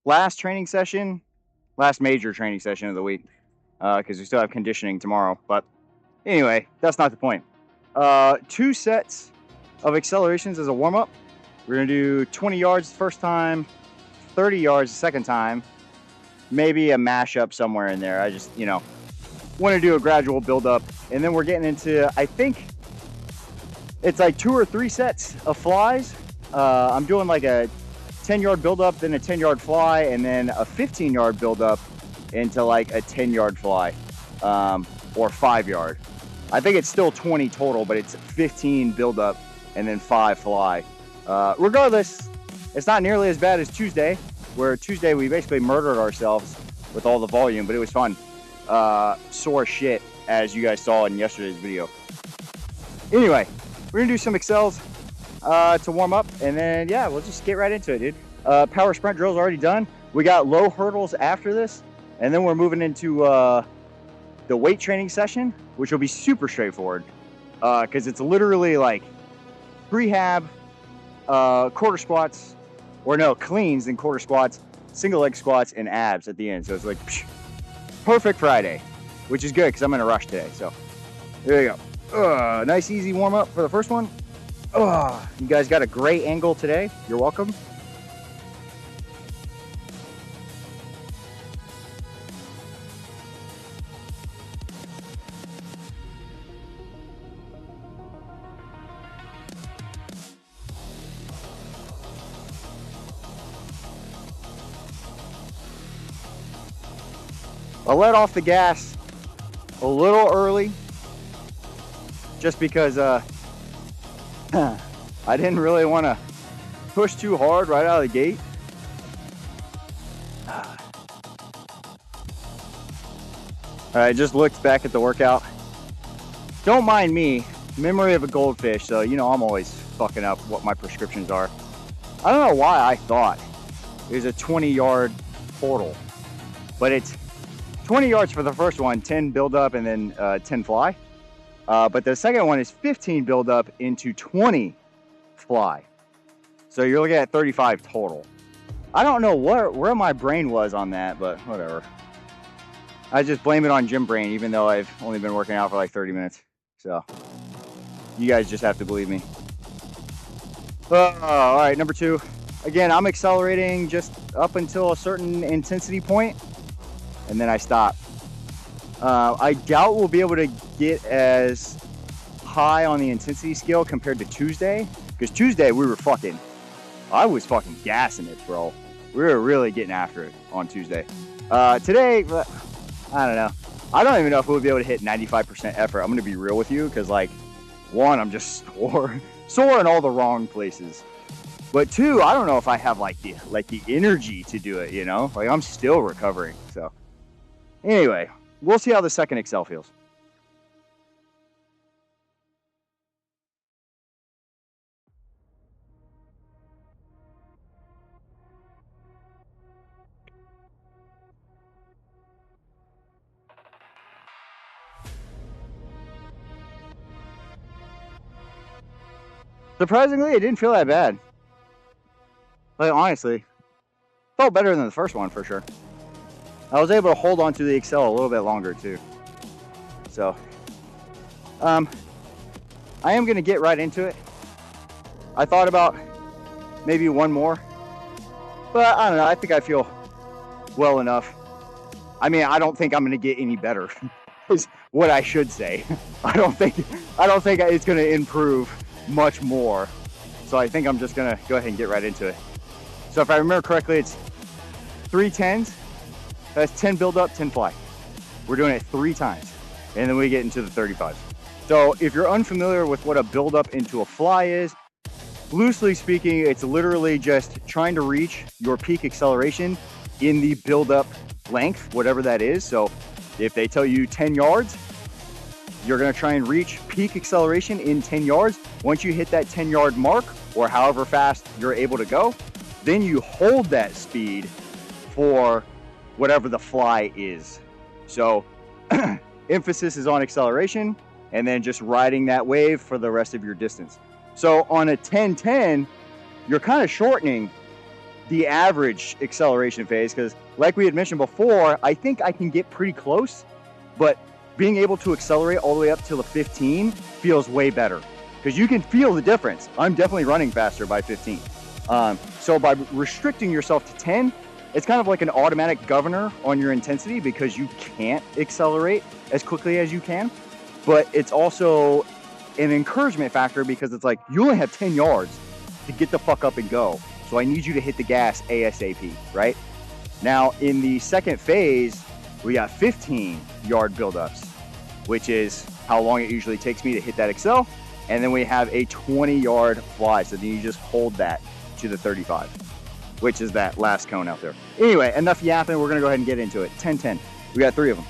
last training session, last major training session of the week, because we still have conditioning tomorrow. But anyway, that's not the point. 2 sets of accelerations as a warm-up. We're gonna do 20 yards the first time, 30 yards the second time, maybe a mashup somewhere in there. I just, want to do a gradual build-up, and then we're getting into, I think it's like 2 or 3 sets of flies. I'm doing like a 10-yard build-up, then a 10-yard fly, and then a 15-yard build-up into like a 10-yard fly, or 5-yard. I think it's still 20 total, but it's 15 build-up and then 5 fly. Regardless, it's not nearly as bad as Tuesday, where Tuesday we basically murdered ourselves with all the volume, but it was fun. Sore shit, as you guys saw in yesterday's video. Anyway, we're gonna do some accels to warm up, and then yeah, we'll just get right into it, dude. Power sprint drill's already done. We got low hurdles after this, and then we're moving into the weight training session, which will be super straightforward, because it's literally like prehab, quarter squats, or no, cleans and quarter squats, single leg squats, and abs at the end. So it's like psh, perfect Friday, which is good because I'm in a rush today. So there you go. Nice easy warm up for the first one. You guys got a great angle today. You're welcome. I let off the gas a little early just because I didn't really want to push too hard right out of the gate. I just looked back at the workout. Don't mind me, memory of a goldfish, so I'm always fucking up what my prescriptions are. I don't know why I thought it was a 20-yard total, but it's 20 yards for the first one, 10 build up, and then 10 fly. But the second one is 15 build up into 20 fly. So you're looking at 35 total. I don't know where my brain was on that, but whatever. I just blame it on gym brain, even though I've only been working out for like 30 minutes. So you guys just have to believe me. All right, number 2. Again, I'm accelerating just up until a certain intensity point, and then I stop. I doubt we'll be able to get as high on the intensity scale compared to Tuesday, because Tuesday I was fucking gassing it, bro. We were really getting after it on Tuesday. Today, I don't know. I don't even know if we'll be able to hit 95% effort. I'm gonna be real with you, because like, 1, I'm just sore in all the wrong places. But 2, I don't know if I have like the energy to do it, Like, I'm still recovering. So anyway, we'll see how the second Excel feels. Surprisingly, it didn't feel that bad. Like, honestly, felt better than the first one for sure. I was able to hold on to the Excel a little bit longer too. So, I am gonna get right into it. I thought about maybe one more, but I don't know. I think I feel well enough. I mean, I don't think I'm gonna get any better. Is what I should say. I don't think it's gonna improve much more. So I think I'm just gonna go ahead and get right into it. So if I remember correctly, it's 3 10s. That's 10 build up, 10 fly. We're doing it 3 times, and then we get into the 35s. So if you're unfamiliar with what a build up into a fly is, loosely speaking, it's literally just trying to reach your peak acceleration in the build up length, whatever that is. So if they tell you 10 yards, you're gonna try and reach peak acceleration in 10 yards. Once you hit that 10-yard mark, or however fast you're able to go, then you hold that speed for whatever the fly is. So emphasis is on acceleration, and then just riding that wave for the rest of your distance. So on a 10-10, you're kind of shortening the average acceleration phase, because like we had mentioned before, I think I can get pretty close, but being able to accelerate all the way up till the 15 feels way better, because you can feel the difference. I'm definitely running faster by 15. So by restricting yourself to 10, it's kind of like an automatic governor on your intensity, because you can't accelerate as quickly as you can. But it's also an encouragement factor, because it's like, you only have 10 yards to get the fuck up and go. So I need you to hit the gas ASAP, right? Now in the second phase, we got 15-yard buildups, which is how long it usually takes me to hit that excel. And then we have a 20-yard fly. So then you just hold that to the 35, which is that last cone out there. Anyway, enough yapping. We're gonna go ahead and get into it. 10-10. We got 3 of them.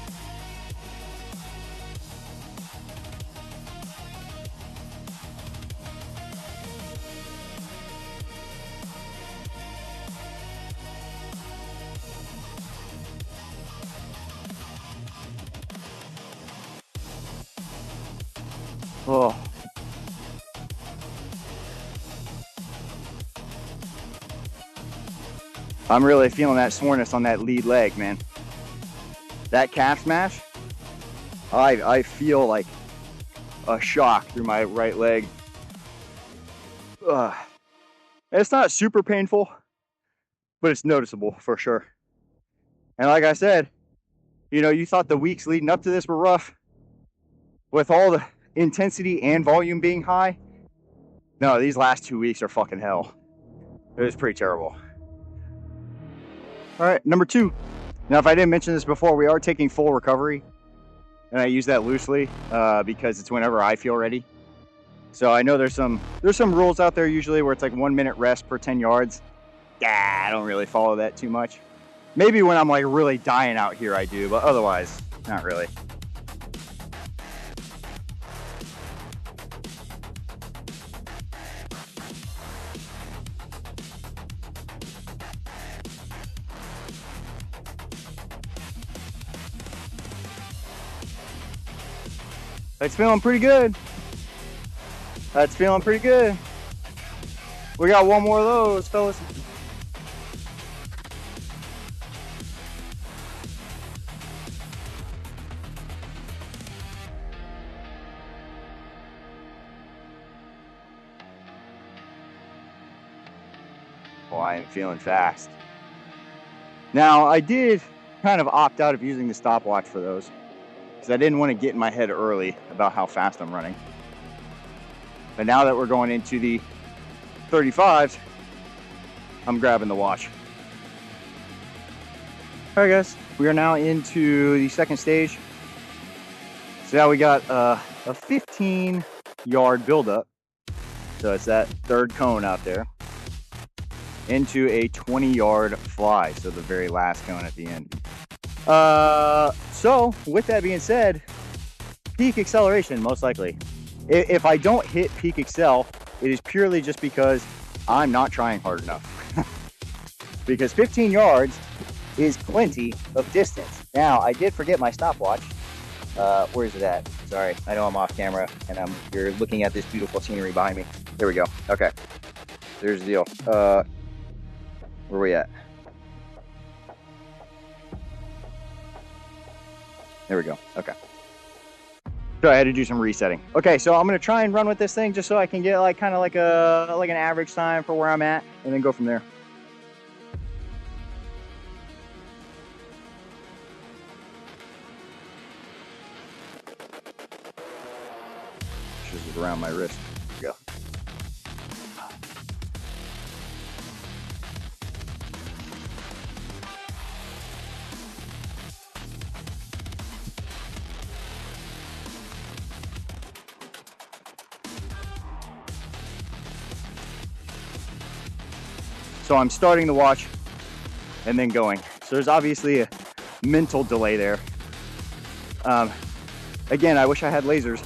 Oh. I'm really feeling that soreness on that lead leg, man. That calf smash, I feel like a shock through my right leg. It's not super painful, but it's noticeable for sure. And like I said, you know, you thought the weeks leading up to this were rough with all the intensity and volume being high. No, these last 2 weeks are fucking hell. It was pretty terrible. All right, number 2. Now, if I didn't mention this before, we are taking full recovery, and I use that loosely because it's whenever I feel ready. So I know there's some rules out there usually where it's like 1 minute rest per 10 yards. Yeah, I don't really follow that too much. Maybe when I'm like really dying out here I do, but otherwise, not really. That's feeling pretty good. That's feeling pretty good. We got 1 more of those, fellas. Oh, I am feeling fast. Now, I did kind of opt out of using the stopwatch for those, because I didn't want to get in my head early about how fast I'm running. But now that we're going into the 35s, I'm grabbing the watch. All right, guys, we are now into the second stage. So now we got a 15-yard buildup. So it's that third cone out there into a 20-yard fly. So the very last cone at the end. So with that being said, peak acceleration, most likely. If I don't hit peak excel, it is purely just because I'm not trying hard enough. Because 15 yards is plenty of distance. Now, I did forget my stopwatch. Where is it at? Sorry, I know I'm off camera and you're looking at this beautiful scenery behind me. There we go. Okay, there's the deal. Where are we at? There we go. Okay. So I had to do some resetting. Okay, so I'm gonna try and run with this thing just so I can get like kind of like an average time for where I'm at, and then go from there. Just around my wrist. There we go. So I'm starting the watch and then going. So there's obviously a mental delay there. Again, I wish I had lasers,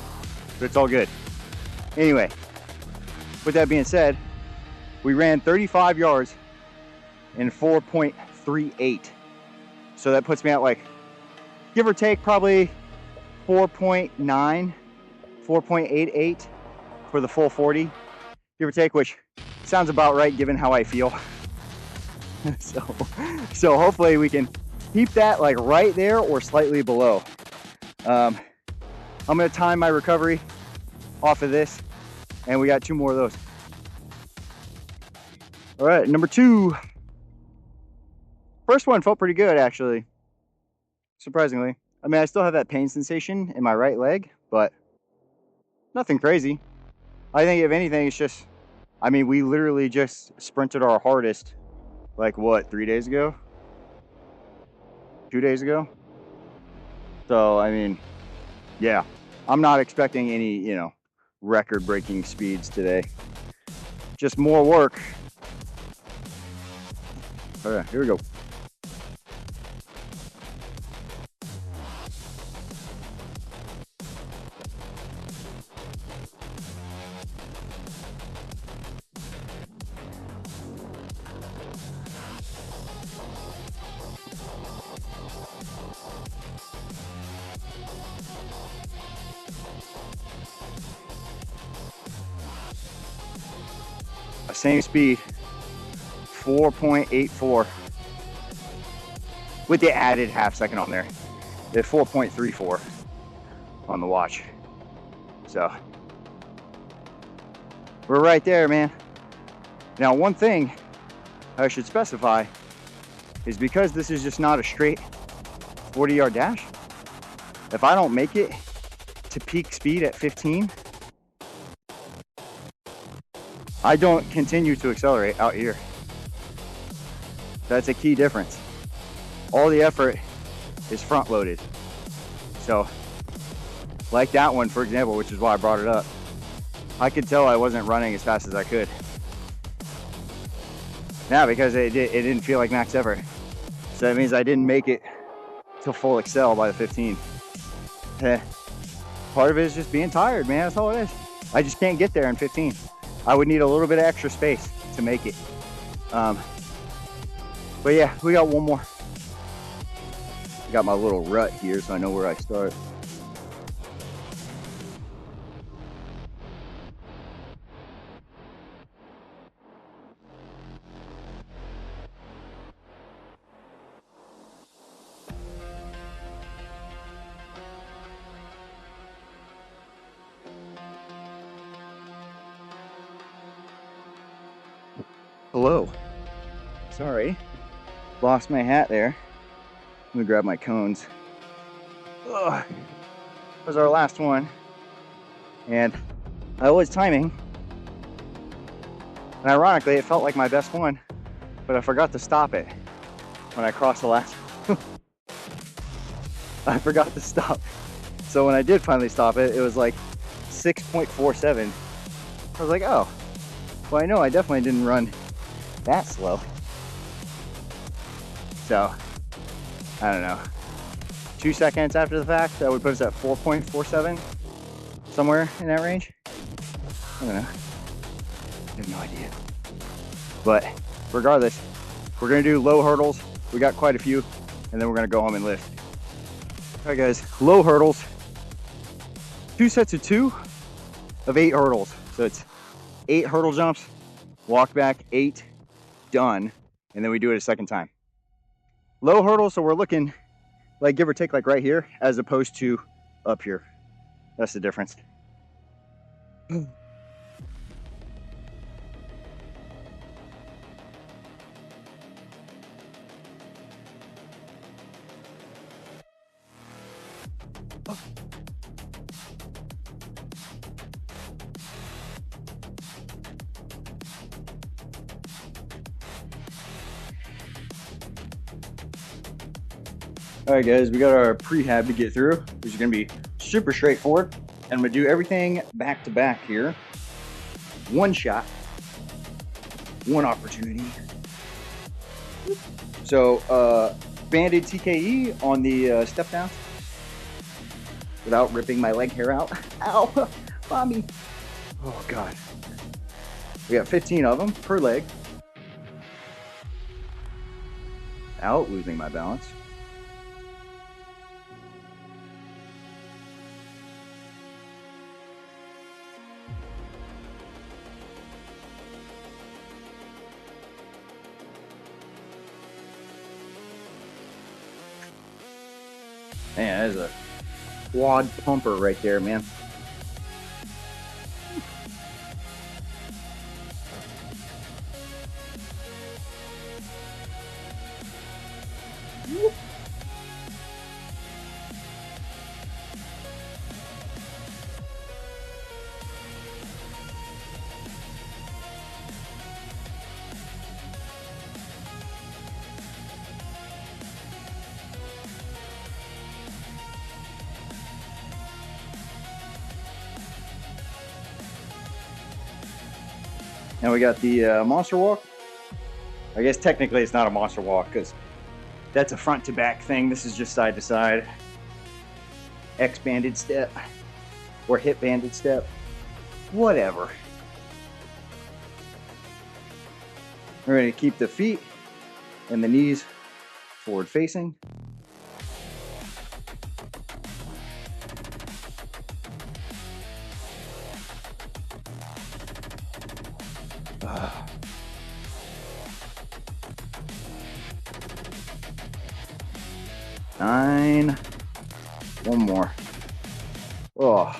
but it's all good. Anyway, with that being said, we ran 35 yards in 4.38. So that puts me at like, give or take, probably 4.9, 4.88 for the full 40, give or take, which sounds about right given how I feel. So hopefully we can keep that like right there or slightly below. I'm gonna time my recovery off of this, and we got 2 more of those. All right, number 2. First one felt pretty good, actually, surprisingly. I mean, I still have that pain sensation in my right leg, but nothing crazy. I think if anything, it's just, I mean, we literally just sprinted our hardest, like what, 3 days ago? 2 days ago? So, I mean, yeah, I'm not expecting any, you know, record-breaking speeds today. Just more work. All right, here we go. Same speed, 4.84, with the added half second on there. At 4.34 on the watch. So we're right there, man. Now, one thing I should specify is because this is just not a straight 40-yard dash, if I don't make it to peak speed at 15, I don't continue to accelerate out here. That's a key difference. All the effort is front loaded. So like that one, for example, which is why I brought it up, I could tell I wasn't running as fast as I could. Now, because it didn't feel like max effort. So that means I didn't make it to full excel by the 15. Part of it is just being tired, man. That's all it is. I just can't get there in 15. I would need a little bit of extra space to make it. But yeah, we got one more. I got my little rut here, so I know where I start. Hello. Sorry, lost my hat there. Let me grab my cones. Ugh. That was our last one. And I was timing. And ironically, it felt like my best one, but I forgot to stop it when I crossed the last one. I forgot to stop. So when I did finally stop it, it was like 6.47. I was like, oh, well, I know I definitely didn't run that slow. So, I don't know. 2 seconds after the fact, that would put us at 4.47, somewhere in that range. I don't know. I have no idea. But regardless, we're gonna do low hurdles. We got quite a few, and then we're gonna go home and lift. All right, guys, low hurdles. 2 sets of 2 of 8 hurdles. So it's 8 hurdle jumps, walk back 8, done, and then we do it a second time. Low hurdle, so we're looking like give or take like right here as opposed to up here. That's the difference. All right, guys, we got our prehab to get through, which is gonna be super straightforward. And I'm gonna do everything back to back here. One shot, one opportunity. So, banded TKE on the step down without ripping my leg hair out. Ow, mommy. Oh God. We got 15 of them per leg. Out, losing my balance. Man, that is a quad pumper right there, man. Now we got the monster walk. I guess technically it's not a monster walk because that's a front to back thing. This is just side to side. X banded step or hip banded step. Whatever. We're going to keep the feet and the knees forward facing. Nine. One more. Oh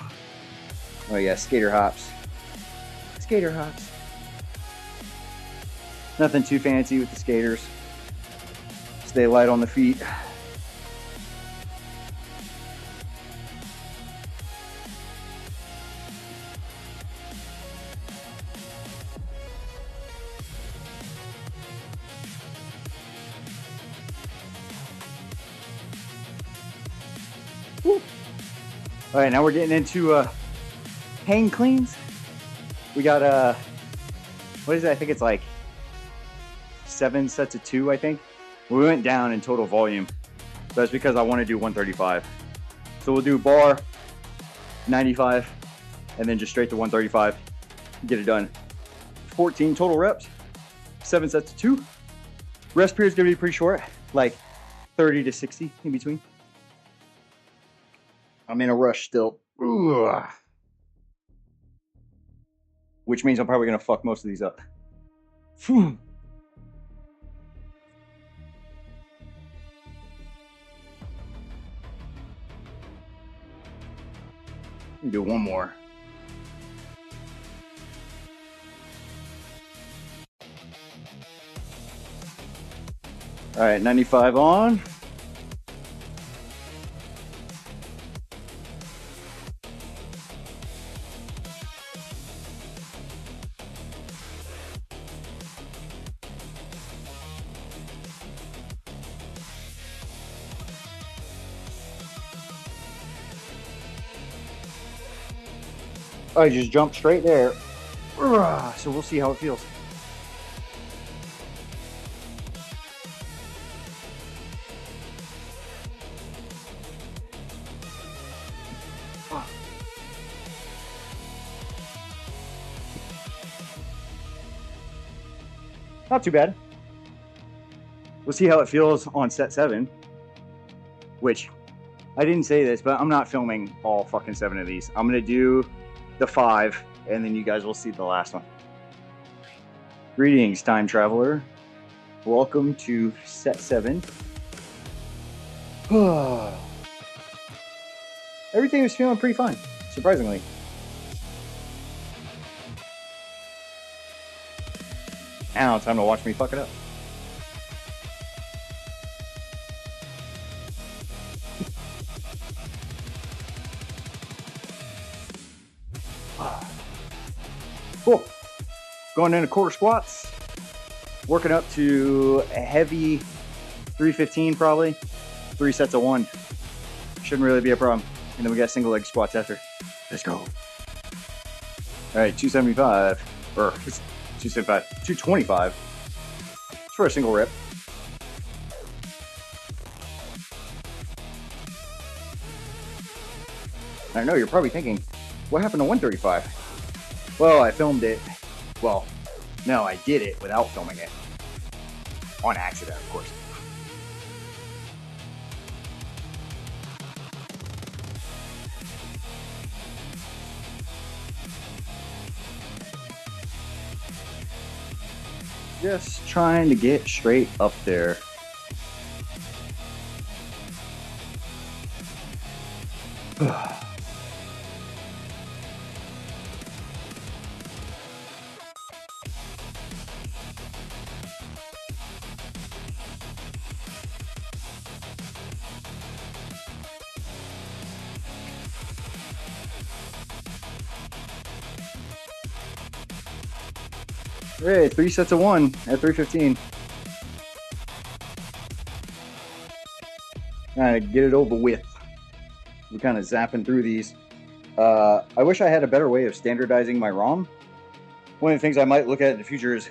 yeah, skater hops. Skater hops. Nothing too fancy with the skaters. Stay light on the feet. Woo. All right, now we're getting into hang cleans. We got what is it? I think it's like 7 sets of 2, I think. We went down in total volume. That's because I want to do 135. So we'll do bar, 95, and then just straight to 135. Get it done. 14 total reps, 7 sets of 2. Rest period's gonna be pretty short, like 30 to 60 in between. I'm in a rush still. Ugh. Which means I'm probably gonna fuck most of these up. Phew. Do one more. All right, 95 on. I just jumped straight there. So we'll see how it feels. Not too bad. We'll see how it feels on set 7, which I didn't say this, but I'm not filming all fucking 7 of these. I'm gonna do the 5, and then you guys will see the last one. Greetings, time traveler. Welcome to set 7. Everything was feeling pretty fine, surprisingly. Now, time to watch me fuck it up. Cool. Going into quarter squats. Working up to a heavy 315 probably. 3 sets of 1. Shouldn't really be a problem. And then we got single leg squats after. Let's go. All right, 275. Or 275. 225. It's for a single rep. I know you're probably thinking, what happened to 135? Well, I filmed it. Well, no, I did it without filming it. On accident, of course. Just trying to get straight up there. Hey, 3 sets of 1 at 315. Kind of get it over with. We're kind of zapping through these. I wish I had a better way of standardizing my ROM. One of the things I might look at in the future is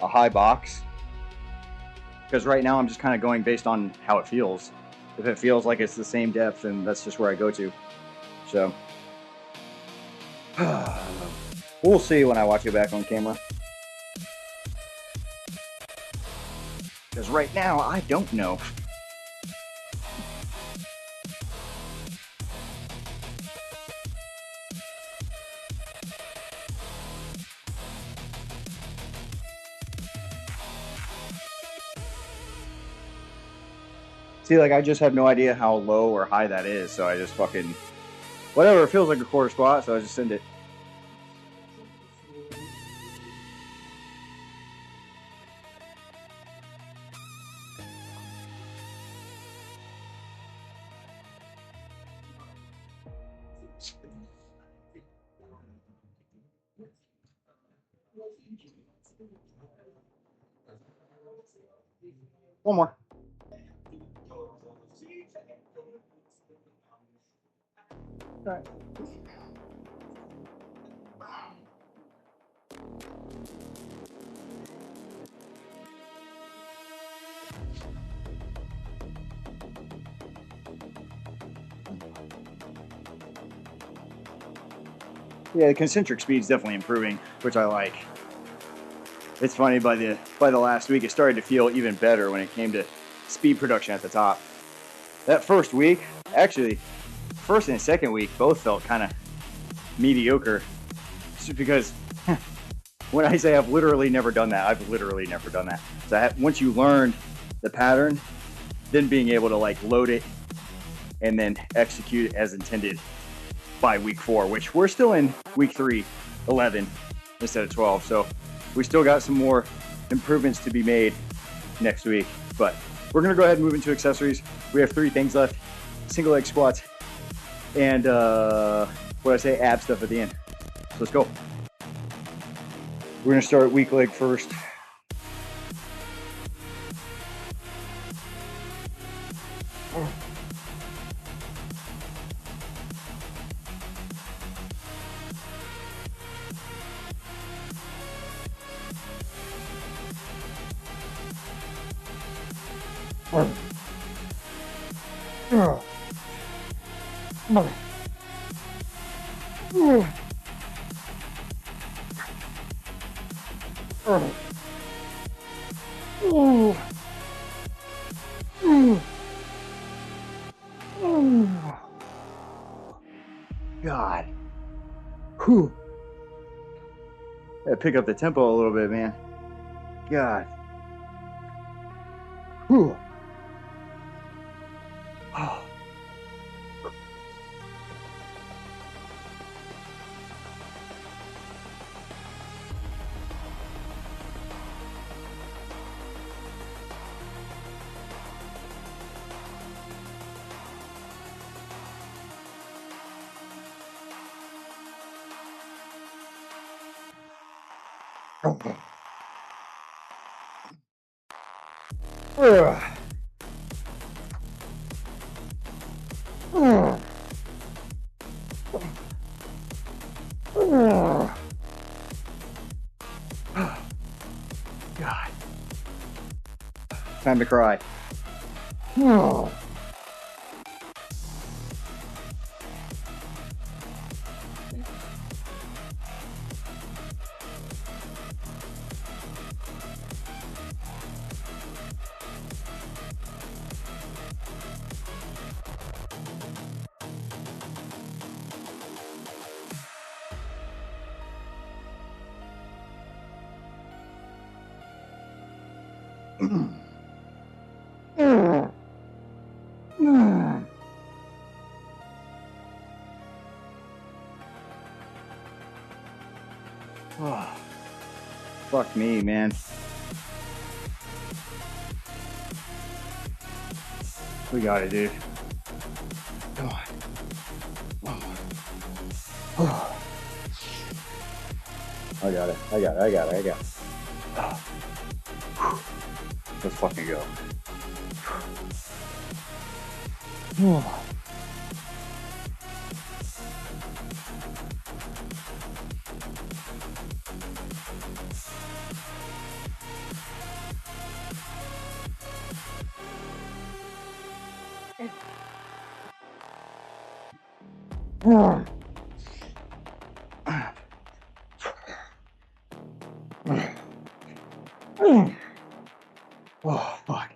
a high box. Because right now I'm just kind of going based on how it feels. If it feels like it's the same depth, then that's just where I go to. So, we'll see when I watch it back on camera. Because right now, I don't know. See, like, I just have no idea how low or high that is, so I just fucking... Whatever, it feels like a quarter squat, so I just send it. One more. All right. Yeah, the concentric speed's definitely improving, which I like. It's funny, by the last week, it started to feel even better when it came to speed production at the top. That first week, actually, first and second week both felt kind of mediocre. Just because when I say I've literally never done that, I've literally never done that. So once you learn the pattern, then being able to like load it and then execute it as intended by week 4, which we're still in week 3, 11 instead of 12. So we still got some more improvements to be made next week, but we're gonna go ahead and move into accessories. We have 3 things left: single leg squats and ab stuff at the end. So let's go. We're gonna start weak leg first. God. Whew. Gotta pick up the tempo a little bit, man. God. Whew. Oh. God. Time to cry. Oh, fuck me, man. We got it, dude. Come on. Oh. I got it. I got it. I got it. I got it. Oh. Let's fucking go. Oh. Oh, fuck.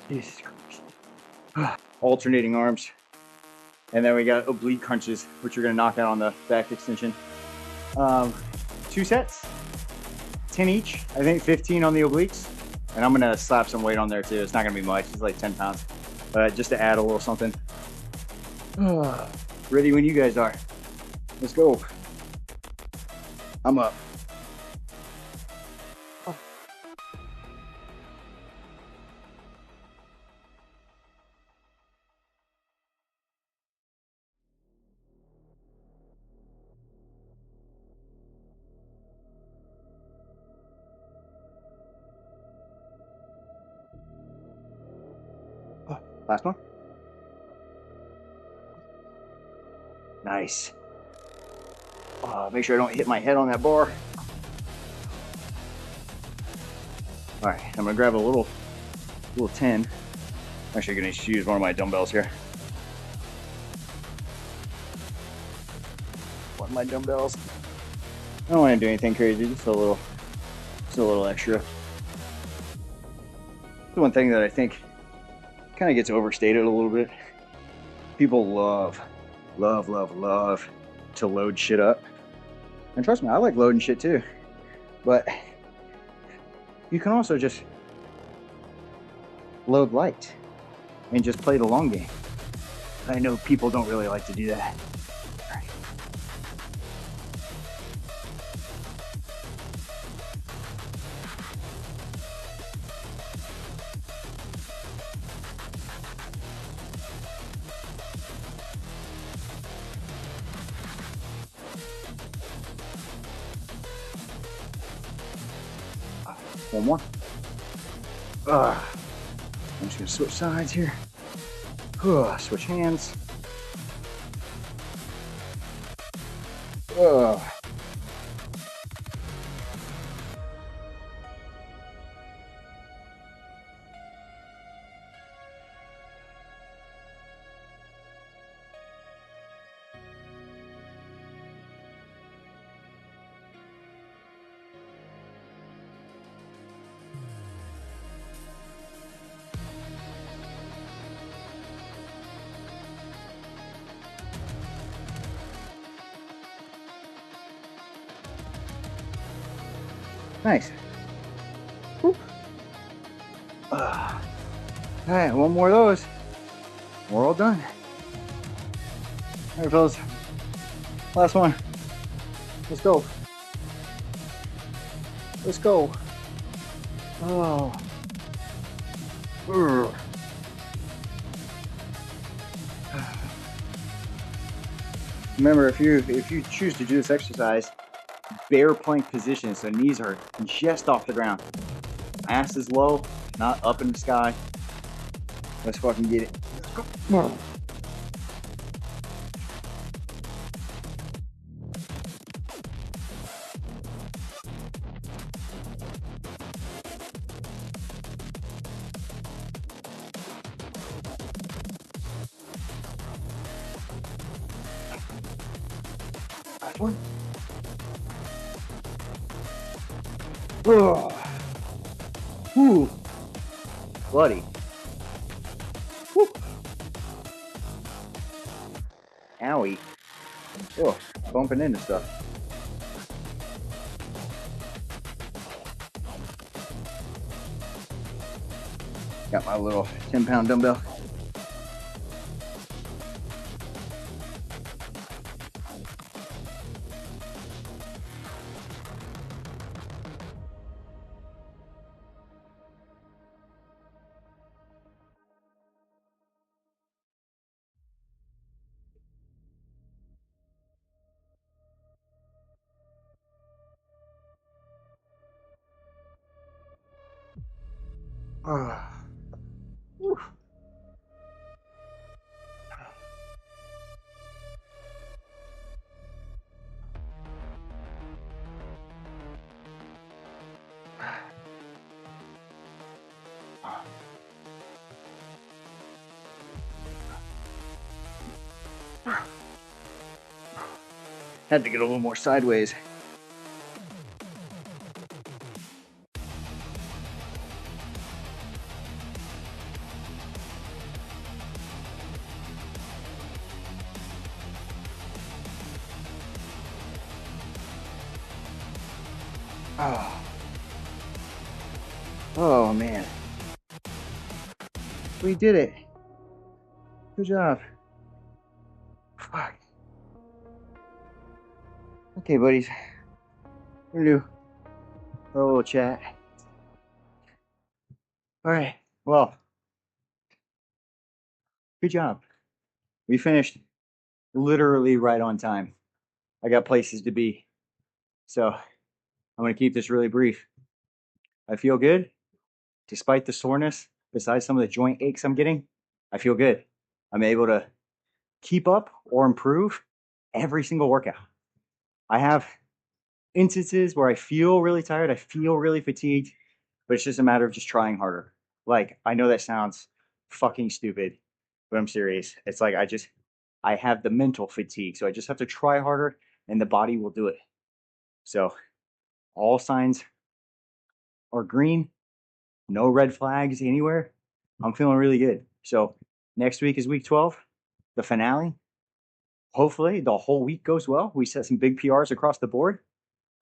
Jesus Christ. Alternating arms. And then we got oblique crunches, which are going to knock out on the back extension. 2 sets, 10 each. I think 15 on the obliques. And I'm going to slap some weight on there too. It's not going to be much. It's like 10 pounds. But just to add a little something. Ready when you guys are. Let's go. I'm up. Last one. Nice. Make sure I don't hit my head on that bar. All right, I'm gonna grab a little 10. I'm actually gonna use one of my dumbbells here. One of my dumbbells. I don't want to do anything crazy, just a little extra. The one thing that I think kind of gets overstated a little bit. People love to load shit up. And trust me, I like loading shit too. But you can also just load light and just play the long game. I know people don't really like to do that. All right. One more. I'm just gonna switch sides here. Switch hands. Nice. All right, one more of those. We're all done. All right, fellas. Last one. Let's go. Let's go. Oh. Urgh. Remember, if you choose to do this exercise, bear plank position, so knees are just off the ground. Ass is low, not up in the sky. Let's fucking get it. Let's go. Last one. Whew. Bloody. Whew. Owie. Oh, bumping into stuff. Got my little 10-pound dumbbell. Ah. Whew. Had to get a little more sideways. Oh, oh man. We did it. Good job. Fuck. Okay, buddies. We're gonna do a little chat. All right. Well, good job. We finished literally right on time. I got places to be. So I'm going to keep this really brief. I feel good. Despite the soreness, besides some of the joint aches I'm getting, I feel good. I'm able to keep up or improve every single workout. I have instances where I feel really tired, I feel really fatigued, but it's just a matter of just trying harder. Like, I know that sounds fucking stupid, but I'm serious. It's like I have the mental fatigue, so I just have to try harder and the body will do it. So, all signs are green, no red flags anywhere. I'm feeling really good. So, next week is week 12, the finale. Hopefully, the whole week goes well. We set some big PRs across the board.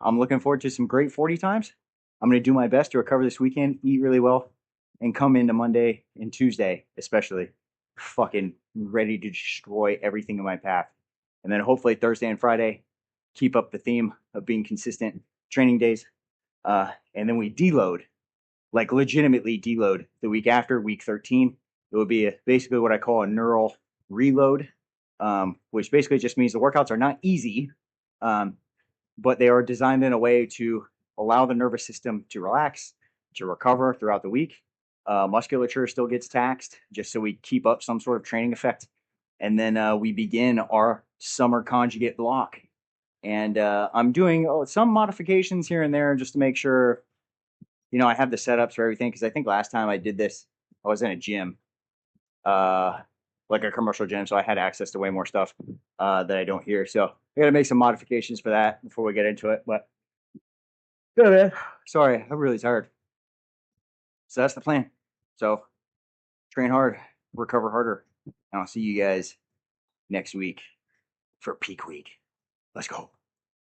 I'm looking forward to some great 40 times. I'm going to do my best to recover this weekend, eat really well, and come into Monday and Tuesday, especially, fucking ready to destroy everything in my path. And then hopefully Thursday and Friday, keep up the theme of being consistent training days. And then we deload, like legitimately deload the week after, week 13. It would be basically what I call a neural reload, which basically just means the workouts are not easy, but they are designed in a way to allow the nervous system to relax, to recover throughout the week. Musculature still gets taxed just so we keep up some sort of training effect. And then we begin our summer conjugate block. And I'm doing some modifications here and there just to make sure, I have the setups for everything. Because I think last time I did this, I was in a gym, uh, like a commercial gym. So I had access to way more stuff that I don't here. So I got to make some modifications for that before we get into it. But good, man. Sorry, I'm really tired. So that's the plan. So train hard, recover harder. And I'll see you guys next week for peak week. Let's go.